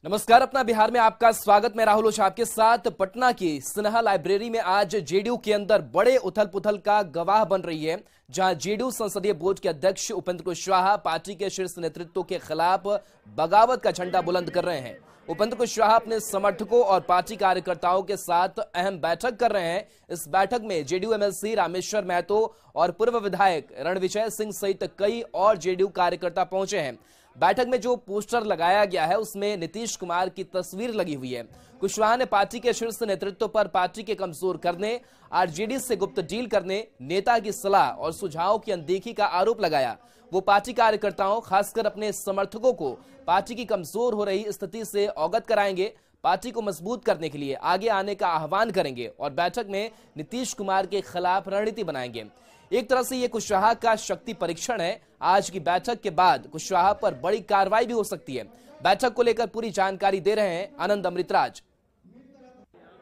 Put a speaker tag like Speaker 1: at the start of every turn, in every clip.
Speaker 1: नमस्कार, अपना बिहार में आपका स्वागत। मैं राहुल ओझा आपके साथ। पटना की सिन्हा लाइब्रेरी में आज जेडीयू के अंदर बड़े उथल पुथल का गवाह बन रही है, जहां जेडीयू संसदीय बोर्ड के अध्यक्ष उपेंद्र कुशवाहा पार्टी के शीर्ष नेतृत्व के खिलाफ बगावत का झंडा बुलंद कर रहे हैं। उपेंद्र कुशवाहा अपने समर्थकों और पार्टी कार्यकर्ताओं के साथ अहम बैठक कर रहे हैं। इस बैठक में जेडीयू एमएलसी रामेश्वर महतो और पूर्व विधायक रणविजय सिंह सहित कई और जेडीयू कार्यकर्ता पहुंचे हैं। बैठक में जो पोस्टर लगाया गया है उसमें नीतीश कुमार की तस्वीर लगी हुई है। कुशवाहा ने पार्टी के शीर्ष नेतृत्व पर पार्टी के कमजोर करने, आरजेडी से गुप्त डील करने, नेता की सलाह और सुझावों की अनदेखी का आरोप लगाया। वो पार्टी कार्यकर्ताओं, खासकर अपने समर्थकों को पार्टी की कमजोर हो रही स्थिति से अवगत कराएंगे, पार्टी को मजबूत करने के लिए आगे आने का आह्वान करेंगे और बैठक में नीतीश कुमार के खिलाफ रणनीति बनाएंगे। एक तरह से ये कुशवाहा का शक्ति परीक्षण है। आज की बैठक के बाद कुशवाहा पर बड़ी कार्रवाई भी हो सकती है। बैठक को लेकर पूरी जानकारी दे रहे हैं आनंद अमृतराज।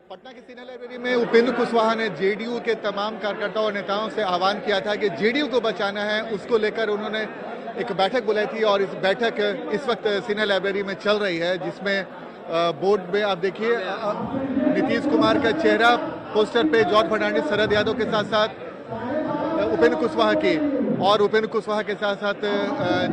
Speaker 2: पटना की सिन्हा लाइब्रेरी में उपेंद्र कुशवाहा ने जेडीयू के तमाम कार्यकर्ताओं और नेताओं से आह्वान किया था कि जेडीयू को बचाना है। उसको लेकर उन्होंने एक बैठक बुलाई थी और इस बैठक इस वक्त सिन्हा लाइब्रेरी में चल रही है, जिसमें बोर्ड में आप देखिए नीतीश कुमार का चेहरा पोस्टर पे, जॉर्ज फर्नांडिस, शरद यादव के साथ साथ उपेंद्र कुशवाहा की, और उपेंद्र कुशवाहा के साथ साथ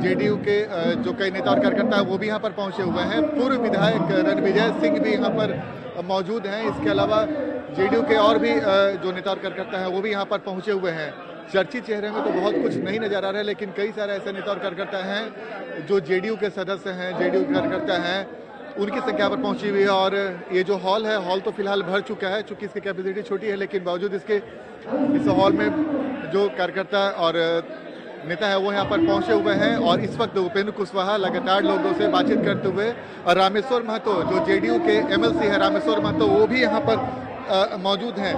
Speaker 2: जेडीयू के जो कई नेता और कार्यकर्ता हैं वो भी यहाँ पर पहुंचे हुए हैं। पूर्व विधायक रणविजय सिंह भी यहाँ पर मौजूद हैं। इसके अलावा जेडीयू के और भी जो नेता और कार्यकर्ता हैं वो भी यहाँ पर पहुंचे हुए हैं। चर्चित चेहरे में तो बहुत कुछ नहीं नजर आ रहा है, लेकिन कई सारे ऐसे नेता और कार्यकर्ता हैं जो जेडीयू के सदस्य हैं, जेडीयू के कार्यकर्ता हैं, उनकी संख्या पर पहुंची हुई है। और ये जो हॉल है, हॉल तो फिलहाल भर चुका है, चूंकि इसकी कैपेसिटी छोटी है, लेकिन बावजूद इसके इस हॉल में जो कार्यकर्ता और नेता है वो यहाँ पर पहुंचे हुए हैं। और इस वक्त उपेंद्र कुशवाहा लगातार लोगों से बातचीत करते हुए, और रामेश्वर महतो जो जेडीयू के एमएलसी है, रामेश्वर महतो, वो भी यहाँ पर मौजूद हैं।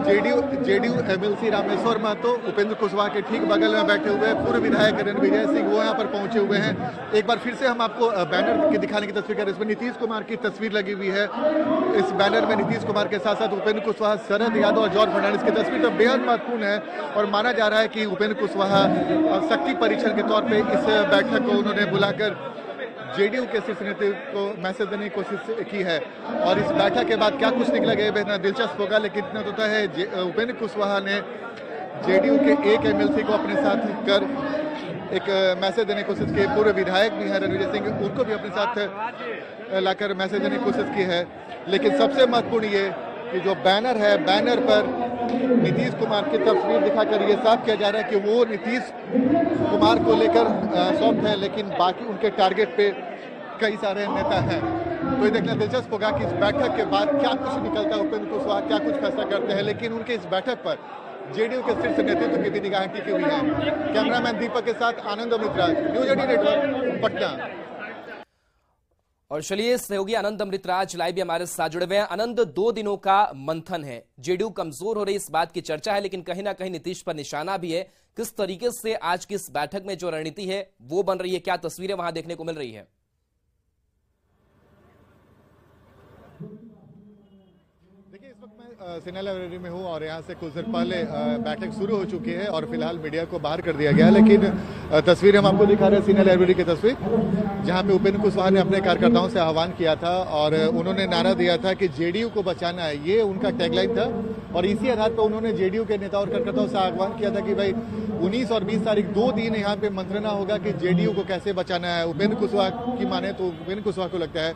Speaker 2: जेडीयू एमएलसी रामेश्वर महतो उपेंद्र कुशवाहा के ठीक बगल में बैठे हुए पूर्व विधायक रणविजय सिंह वो यहाँ पर पहुंचे हुए हैं। एक बार फिर से हम आपको बैनर की दिखाने की तस्वीर कर रहे हैं। इसमें नीतीश कुमार की तस्वीर लगी हुई है। इस बैनर में नीतीश कुमार के साथ साथ उपेंद्र कुशवाहा, शरद यादव और जॉर्ज फर्नांडिस की तस्वीर तो बेहद महत्वपूर्ण है। और माना जा रहा है कि उपेंद्र कुशवाहा शक्ति परीक्षण के तौर पर इस बैठक को उन्होंने बुलाकर जेडीयू के शीर्ष नेतृत्व को मैसेज देने की कोशिश की है। और इस बैठक के बाद क्या कुछ निकला ये बेहद दिलचस्प होगा, लेकिन इतना तो तय है उपेंद्र कुशवाहा ने जेडीयू के एक एमएलसी को अपने साथ कर एक मैसेज देने की कोशिश की। पूर्व विधायक भी हैं रणविजय सिंह, उनको भी अपने साथ लाकर मैसेज देने की कोशिश की है। लेकिन सबसे महत्वपूर्ण ये कि जो बैनर है, बैनर पर नीतीश कुमार की तस्वीर दिखाकर ये साफ किया जा रहा है कि वो नीतीश कुमार को लेकर सॉफ्ट है, लेकिन बाकी उनके टारगेट पे कई सारे नेता हैं। तो ये देखना दिलचस्प होगा कि इस बैठक के बाद क्या कुछ निकलता है, उपेंद्र कुशवाहा क्या कुछ फैसला करते हैं। लेकिन उनके इस बैठक पर जेडीयू के शीर्ष नेतृत्व की भी निगाहें टिकी हुई है। कैमरामैन दीपक के साथ आनंद अमृतराज, न्यूज 18 नेटवर्क, पटना।
Speaker 1: और चलिए, सहयोगी आनंद अमृतराज लाइव भी हमारे साथ जुड़े हुए हैं। आनंद, 2 दिनों का मंथन है, जेडीयू कमजोर हो रही इस बात की चर्चा है, लेकिन कहीं ना कहीं नीतीश पर निशाना भी है। किस तरीके से आज की इस बैठक में जो रणनीति है वो बन रही है, क्या तस्वीरें वहां देखने को मिल रही है?
Speaker 2: देखिए, इस वक्त मैं सिन्हा लाइब्रेरी में हूँ और यहाँ से कुछ देर पहले बैठक शुरू हो चुकी है और फिलहाल मीडिया को बाहर कर दिया गया है। लेकिन तस्वीर हम आपको दिखा रहे हैं सिन्हा लाइब्रेरी की तस्वीर, जहाँ पे उपेंद्र कुशवाहा ने अपने कार्यकर्ताओं से आह्वान किया था और उन्होंने नारा दिया था कि जेडीयू को बचाना है, ये उनका टैगलाइन था। और इसी आधार पर उन्होंने जेडीयू के नेता और कार्यकर्ताओं से आह्वान किया था कि भाई 19 और 20 तारीख 2 दिन यहाँ पे मंत्रणा होगा कि जेडीयू को कैसे बचाना है। उपेंद्र कुशवाहा की माने तो उपेंद्र कुशवाहा को लगता है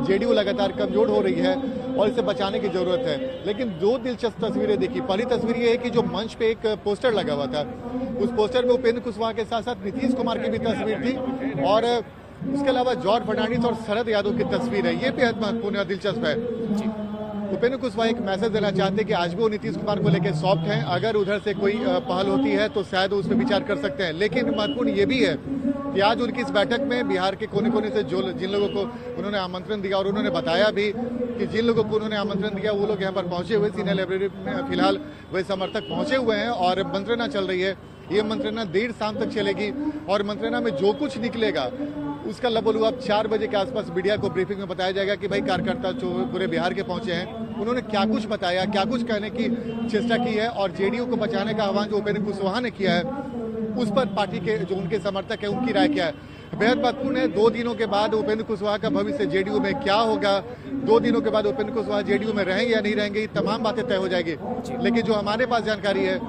Speaker 2: जेडीयू लगातार कमजोर हो रही है और इसे बचाने की जरूरत है। लेकिन 2 दिलचस्प तस्वीरें देखी। पहली तस्वीर ये है कि जो मंच पे एक पोस्टर लगा हुआ था, उस पोस्टर में उपेंद्र कुशवाहा के साथ साथ नीतीश कुमार की भी तस्वीर थी और उसके अलावा जॉर्ज फर्नांडिस और शरद यादव की तस्वीर है। ये बेहद महत्वपूर्ण और दिलचस्प है। उपेंद्र कुशवाहा एक मैसेज देना चाहते हैं कि आज भी वो नीतीश कुमार को लेकर सॉफ्ट हैं। अगर उधर से कोई पहल होती है तो शायद उस पर विचार कर सकते हैं। लेकिन महत्वपूर्ण ये भी है कि आज उनकी इस बैठक में बिहार के कोने कोने से जिन लोगों को उन्होंने आमंत्रण दिया, और उन्होंने बताया भी कि जिन लोगों को उन्होंने आमंत्रण दिया वो लोग यहाँ पर पहुंचे हुए। सिन्हा लाइब्रेरी में फिलहाल वही समर्थक पहुंचे हुए हैं और मंत्रणा चल रही है। ये मंत्रणा देर शाम तक चलेगी और मंत्रणा में जो कुछ निकलेगा उसका लबोलुआब 4 बजे के आसपास मीडिया को ब्रीफिंग में बताया जाएगा कि भाई कार्यकर्ता जो पूरे बिहार के पहुंचे हैं उन्होंने क्या कुछ बताया, क्या कुछ कहने की चेष्टा की है और जेडीयू को बचाने का आह्वान जो उपेंद्र कुशवाहा ने किया है उस पर पार्टी के जो उनके समर्थक है उनकी राय क्या है। बेहद महत्वपूर्ण है। 2 दिनों के बाद उपेंद्र कुशवाहा का भविष्य जेडीयू में क्या होगा, 2 दिनों के बाद उपेंद्र कुशवाहा जेडीयू में रहेंगे या नहीं रहेंगे, ये तमाम बातें तय हो जाएगी। लेकिन जो हमारे पास जानकारी है,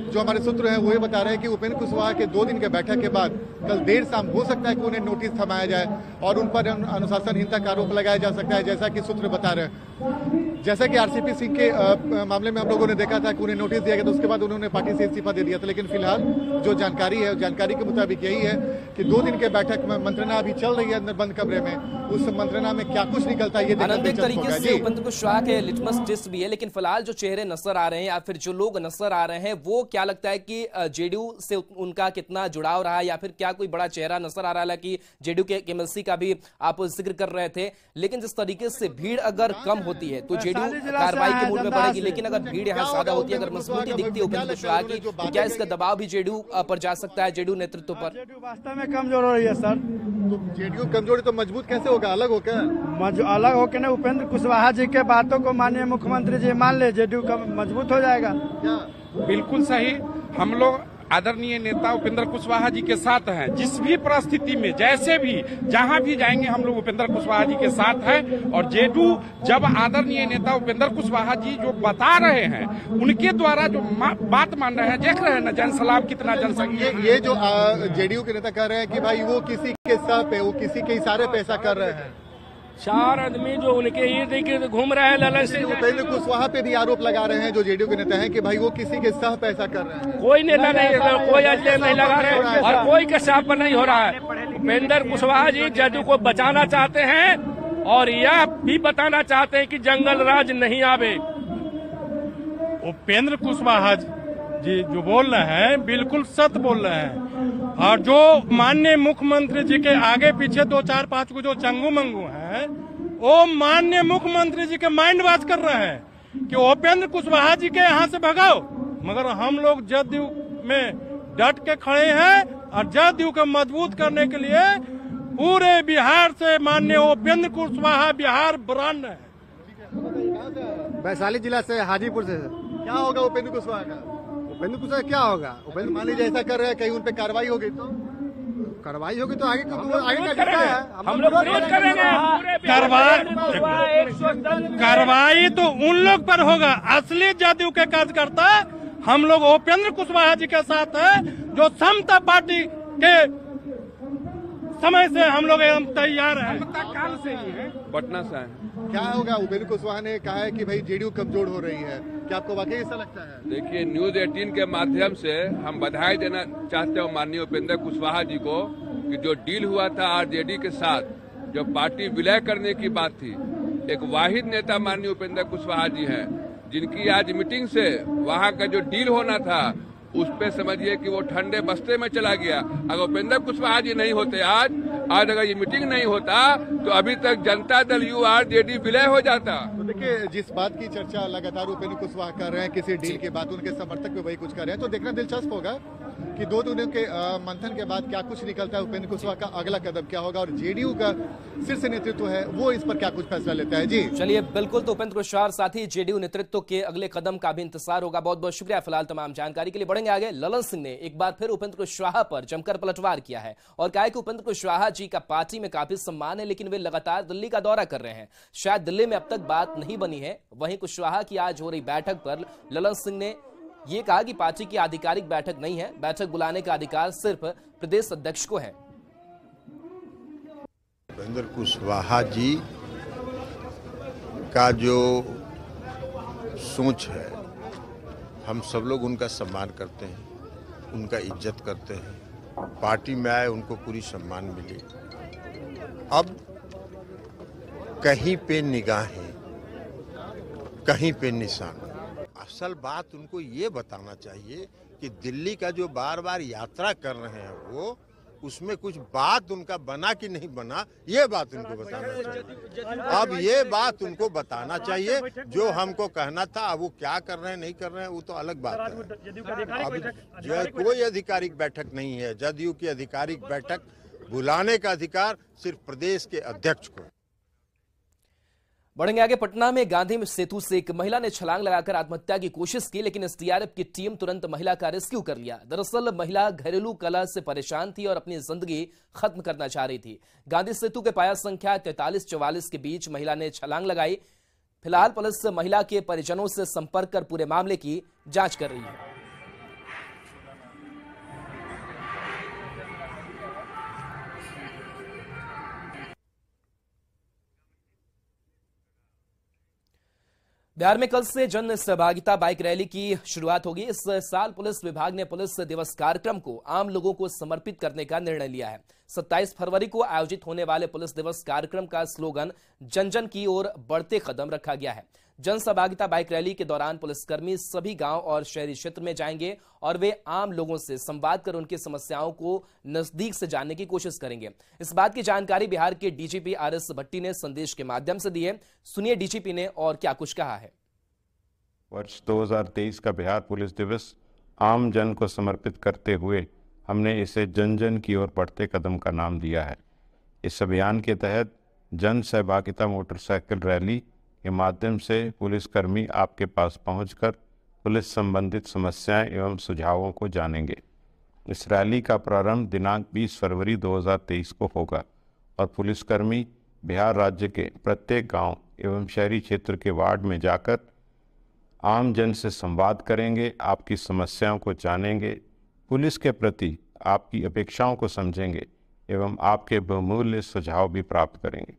Speaker 2: जो हमारे सूत्र हैं, वो ये बता रहे हैं कि उपेंद्र कुशवाहा के 2 दिन के बैठक के बाद कल देर शाम हो सकता है कि उन्हें नोटिस थमाया जाए और उन पर अनुशासनहीनता का आरोप लगाया जा सकता है, जैसा कि सूत्र बता रहे हैं। जैसा कि आरसीपी सिंह के मामले में हम लोगों ने देखा था कि उन्हें नोटिस दिया गया, तो उसके बाद उन्होंने पार्टी से इस्तीफा दे दिया था। लेकिन फिलहाल जो जानकारी है, जानकारी के मुताबिक यही है कि 2 दिन के बैठक में मंत्रणा अभी चल रही है अंदर बंद कमरे में। उस मंत्रणा में क्या कुछ निकलता है, ये
Speaker 1: अनंतिक तरीके से उपेंद्र कुशवाहा के लिटमस टेस्ट भी है। लेकिन फिलहाल जो चेहरे नजर आ रहे हैं या फिर जो लोग नजर आ रहे हैं, वो क्या लगता है कि जेडीयू से उनका कितना जुड़ाव रहा है, या फिर क्या कोई बड़ा चेहरा नजर आ रहा है? कि जेडीयू के एमएलसी का भी आप जिक्र कर रहे थे, लेकिन जिस तरीके से भीड़ अगर कम होती है तो जेडीयू कार्रवाई के मूड में बढ़ेगी। लेकिन अगर भीड़ यहाँ ज्यादा होती है, अगर मजबूती दिखती है उपेंद्र कुशवाहा की, तो क्या इसका दबाव भी जेडीयू पर जा सकता है, जेडीयू नेतृत्व पर?
Speaker 3: जेडीयू वास्तव में कमजोर हो रही है सर।
Speaker 2: तो जेडीयू कमजोर है तो मजबूत कैसे होगा? अलग होकर
Speaker 3: अलग होकर ना उपेंद्र कुशवाहा जी के बातों को माननीय मुख्यमंत्री जी मान ले, जेडीयू का मजबूत हो जाएगा।
Speaker 2: क्या?
Speaker 4: बिल्कुल सही। हम लोग आदरणीय नेता उपेंद्र कुशवाहा जी के साथ हैं। जिस भी परिस्थिति में, जैसे भी, जहां भी जाएंगे, हम लोग उपेंद्र कुशवाहा जी के साथ हैं। और जेडीयू जब आदरणीय नेता उपेंद्र कुशवाहा जी जो बता रहे हैं, उनके द्वारा जो बात मान रहे हैं, देख रहे हैं ना जनसलाब कितना जनसंख्या।
Speaker 2: ये जो जेडीयू के नेता कह रहे हैं कि भाई वो किसी के सह पे, वो किसी के इशारे पे ऐसा कर रहे हैं।
Speaker 5: 4 आदमी जो उनके इर्द गिर्द घूम रहे हैं ललन सिंह।
Speaker 2: उपेंद्र कुशवाहा पे भी आरोप लगा रहे हैं जो जेडीयू के नेता हैं कि भाई वो किसी के सह पे ऐसा कर रहे हैं।
Speaker 5: कोई नेता नहीं, कोई अजय नहीं लगा रहे हैं और कोई के साथ पर नहीं हो रहा है। उपेंद्र कुशवाहा जी जेडीयू को बचाना चाहते हैं और यह भी बताना चाहते हैं कि जंगल राज नहीं आवे।
Speaker 3: उपेंद्र कुशवाहा जी जो बोल रहे हैं बिल्कुल सत्य बोल रहे हैं। और जो माननीय मुख्यमंत्री जी के आगे पीछे 2 4 5 को जो चंगू मंगू हैं, वो माननीय मुख्यमंत्री जी के माइंड वॉश कर रहे हैं कि उपेंद्र कुशवाहा जी के यहाँ से भगाओ। मगर हम लोग जदयू में डट के खड़े हैं और जदयू को मजबूत करने के लिए पूरे बिहार से माननीय उपेंद्र कुशवाहा बिहार ब्रांड है।
Speaker 6: वैशाली जिला से, हाजीपुर से।
Speaker 2: क्या होगा उपेंद्र कुशवाहा का?
Speaker 6: उपेंद्र कुशवाहा क्या होगा?
Speaker 2: उपेंद्र मान लीजिए ऐसा कर रहे हैं, कहीं उन पे कार्रवाई होगी तो
Speaker 6: कार्रवाई होगी तो आगे का
Speaker 5: हम लोग विरोध करेंगे।
Speaker 3: कार्रवाई तो उन लोग पर होगा, असली जदयू के कार्यकर्ता। हम लोग उपेंद्र कुशवाहा जी के साथ है, जो समता पार्टी के समय से हम लोग एकदम तैयार हैं।
Speaker 4: पटना से है।
Speaker 2: क्या होगा? उपेंद्र कुशवाहा ने कहा है कि भाई जेडीयू कमजोर हो रही है, क्या आपको वाकई ऐसा लगता है?
Speaker 7: देखिए, न्यूज 18 के माध्यम से हम बधाई देना चाहते हैं माननीय उपेंद्र कुशवाहा जी को कि जो डील हुआ था आरजेडी के साथ, जो पार्टी विलय करने की बात थी, एक वाहिद नेता माननीय उपेंद्र कुशवाहा जी हैं, जिनकी आज मीटिंग से वहां का जो डील होना था उस पे समझिए कि वो ठंडे बस्ते में चला गया। अगर उपेंद्र कुशवाहा जी नहीं होते आज अगर ये मीटिंग नहीं होता तो अभी तक जनता दल यू आरजेडी विलय हो जाता।
Speaker 2: तो देखिए, जिस बात की चर्चा लगातार उपेंद्र कुशवाहा कर रहे हैं, किसी डील के बाद उनके समर्थक भी वही कुछ कर रहे हैं, तो देखना दिलचस्प होगा कि 2 दिनों के मंथन के बाद क्या कुछ निकलता है, उपेंद्र कुशवाहा का अगला कदम क्या होगा और जेडीयू का शीर्ष नेतृत्व है वो इस पर क्या कुछ फैसला लेता है। जी
Speaker 1: चलिए, बिल्कुल। तो उपेंद्र कुशवाहा साथ ही जेडीयू नेतृत्व के अगले कदम का भी इंतजार होगा। बहुत बहुत शुक्रिया फिलहाल तमाम जानकारी के लिए। बढ़ेंगे आगे। ललन सिंह ने एक बार फिर उपेंद्र कुशवाहा पर जमकर पलटवार किया है और कहा है कि उपेंद्र कुशवाहा जी का पार्टी में काफी सम्मान है, लेकिन वे लगातार दिल्ली का दौरा कर रहे हैं, शायद दिल्ली में अब तक बात नहीं बनी है। वहीं कुशवाहा की आज हो रही बैठक पर ललन सिंह ने यह कहा कि पार्टी की आधिकारिक बैठक नहीं है, बैठक बुलाने का अधिकार सिर्फ प्रदेश अध्यक्ष को है।
Speaker 8: उपेंद्र कुशवाहा जी का जो सोच है, हम सब लोग उनका सम्मान करते हैं, उनका इज्जत करते हैं। पार्टी में आए उनको पूरी सम्मान मिली। अब कहीं पे निगाहें, कहीं पे निशान। असल बात उनको ये बताना चाहिए कि दिल्ली का जो बार बार यात्रा कर रहे हैं वो, उसमें कुछ बात उनका बना कि नहीं बना, ये बात उनको बताना चाहिए। अब ये बात उनको बताना चाहिए। जो हमको कहना था, अब वो क्या कर रहे हैं नहीं कर रहे हैं वो तो अलग बात है। अब कोई आधिकारिक बैठक नहीं है। जदयू की आधिकारिक बैठक बुलाने का अधिकार सिर्फ प्रदेश के अध्यक्ष को।
Speaker 1: बढ़ेंगे आगे। पटना में गांधी सेतु से एक महिला ने छलांग लगाकर आत्महत्या की कोशिश की, लेकिन एसडीआरएफ की टीम तुरंत महिला का रेस्क्यू कर लिया। दरअसल महिला घरेलू कलह से परेशान थी और अपनी जिंदगी खत्म करना चाह रही थी। गांधी सेतु के पाया संख्या 43-44 के बीच महिला ने छलांग लगाई। फिलहाल पुलिस महिला के परिजनों से संपर्क कर पूरे मामले की जांच कर रही है। बिहार में कल से जन सहभागिता बाइक रैली की शुरुआत होगी। इस साल पुलिस विभाग ने पुलिस दिवस कार्यक्रम को आम लोगों को समर्पित करने का निर्णय लिया है। 27 फरवरी को आयोजित होने वाले पुलिस दिवस कार्यक्रम का स्लोगन जन जन की ओर बढ़ते कदम रखा गया है। जन सहभागिता बाइक रैली के दौरान पुलिसकर्मी सभी गांव और शहरी क्षेत्र में जाएंगे और वे आम लोगों से संवाद कर उनकी समस्याओं को नजदीक से जानने की कोशिश करेंगे। इस बात की जानकारी बिहार के डीजीपी आरएस भट्टी ने संदेश के माध्यम से दी है। सुनिए डीजीपी ने और क्या कुछ कहा है।
Speaker 9: वर्ष 2023 का बिहार पुलिस दिवस आम जन को समर्पित करते हुए हमने इसे जन जन की ओर बढ़ते कदम का नाम दिया है। इस अभियान के तहत जन सहभागिता मोटरसाइकिल रैली के माध्यम से पुलिसकर्मी आपके पास पहुंचकर पुलिस संबंधित समस्याएं एवं सुझावों को जानेंगे। इस रैली का प्रारंभ दिनांक 20 फरवरी 2023 को होगा और पुलिसकर्मी बिहार राज्य के प्रत्येक गांव एवं शहरी क्षेत्र के वार्ड में जाकर आम जन से संवाद करेंगे, आपकी समस्याओं को जानेंगे, पुलिस के प्रति आपकी अपेक्षाओं को समझेंगे एवं आपके बहुमूल्य सुझाव भी प्राप्त करेंगे।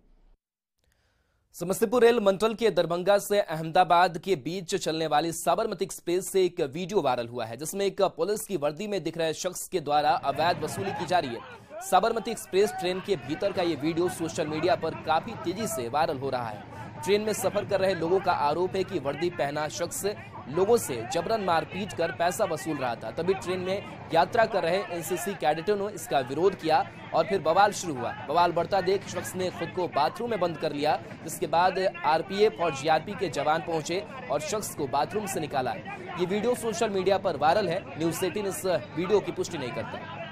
Speaker 1: समस्तीपुर रेल मंडल के दरभंगा से अहमदाबाद के बीच चलने वाली साबरमती एक्सप्रेस से एक वीडियो वायरल हुआ है, जिसमें एक पुलिस की वर्दी में दिख रहे शख्स के द्वारा अवैध वसूली की जा रही है। साबरमती एक्सप्रेस ट्रेन के भीतर का ये वीडियो सोशल मीडिया पर काफी तेजी से वायरल हो रहा है। ट्रेन में सफर कर रहे लोगों का आरोप है कि वर्दी पहना शख्स लोगों से जबरन मारपीट कर पैसा वसूल रहा था। तभी ट्रेन में यात्रा कर रहे एनसीसी कैडेटों ने इसका विरोध किया और फिर बवाल शुरू हुआ। बवाल बढ़ता देख शख्स ने खुद को बाथरूम में बंद कर लिया, जिसके बाद आरपीएफ और जीआरपी के जवान पहुंचे और शख्स को बाथरूम से निकाला। ये वीडियो सोशल मीडिया पर वायरल है। न्यूज 18 इस वीडियो की पुष्टि नहीं करता।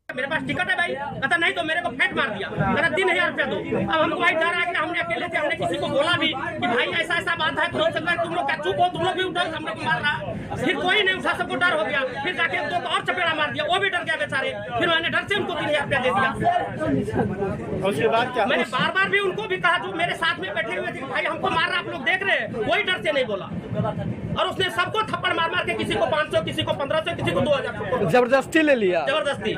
Speaker 10: मेरे पास टिकट है भाई, कहता नहीं तो मेरे को फेंट मार दिया, मेरा 3000 रुपया दो। अब हमको भाई डर है कि हमने अकेले थे, हमने किसी को बोला भी कि भाई ऐसा ऐसा बात है, तो तुम लोग क्या चुप हो, तुम लोग भी उठो, हमने को मार रहा। फिर कोई नहीं उठा, सबको डर हो गया। फिर जाके दो और चपेड़ा मार दिया, वो भी डर गया बेचारे। फिर मैंने डर से उनको 3000 रुपया दे दिया। उसके बाद क्या, मैंने बार बार भी उनको भी कहा, जो मेरे साथ में बैठे हुए थे, भाई हमको मार रहा, आप लोग देख रहे हैं, कोई डर से नहीं बोला। और उसने सबको थप्पड़ मार मार के किसी को 500, किसी को 1500, किसी को 2000
Speaker 11: जबरदस्ती ले लिया।
Speaker 10: जबरदस्ती।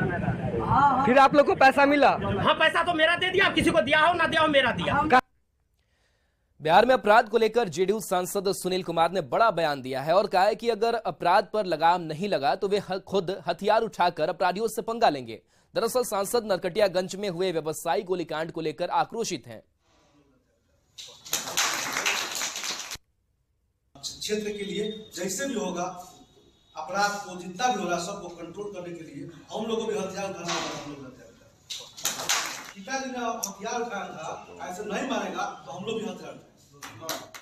Speaker 11: फिर आप लोग को पैसा मिला?
Speaker 10: हाँ, पैसा तो मेरा दे दिया, किसी को दिया हो ना दिया हो, मेरा दिया।
Speaker 1: बिहार में अपराध को लेकर जेडीयू सांसद सुनील कुमार ने बड़ा बयान दिया है और कहा है कि अगर अपराध पर लगाम नहीं लगा तो वे खुद हथियार उठाकर अपराधियों से पंगा लेंगे। दरअसल सांसद नरकटियागंज में हुए व्यवसायी गोलीकांड को लेकर आक्रोशित हैं।
Speaker 12: क्षेत्र के लिए जैसे भी होगा, अपराध को जितना भी होगा सबको कंट्रोल करने के लिए हम लोगों को भी हथियार उठाना होगा। हम लोग पिताजी ने हथियार उठाया था, ऐसे नहीं मारेगा तो हम लोग भी हथियार उठाएंगे।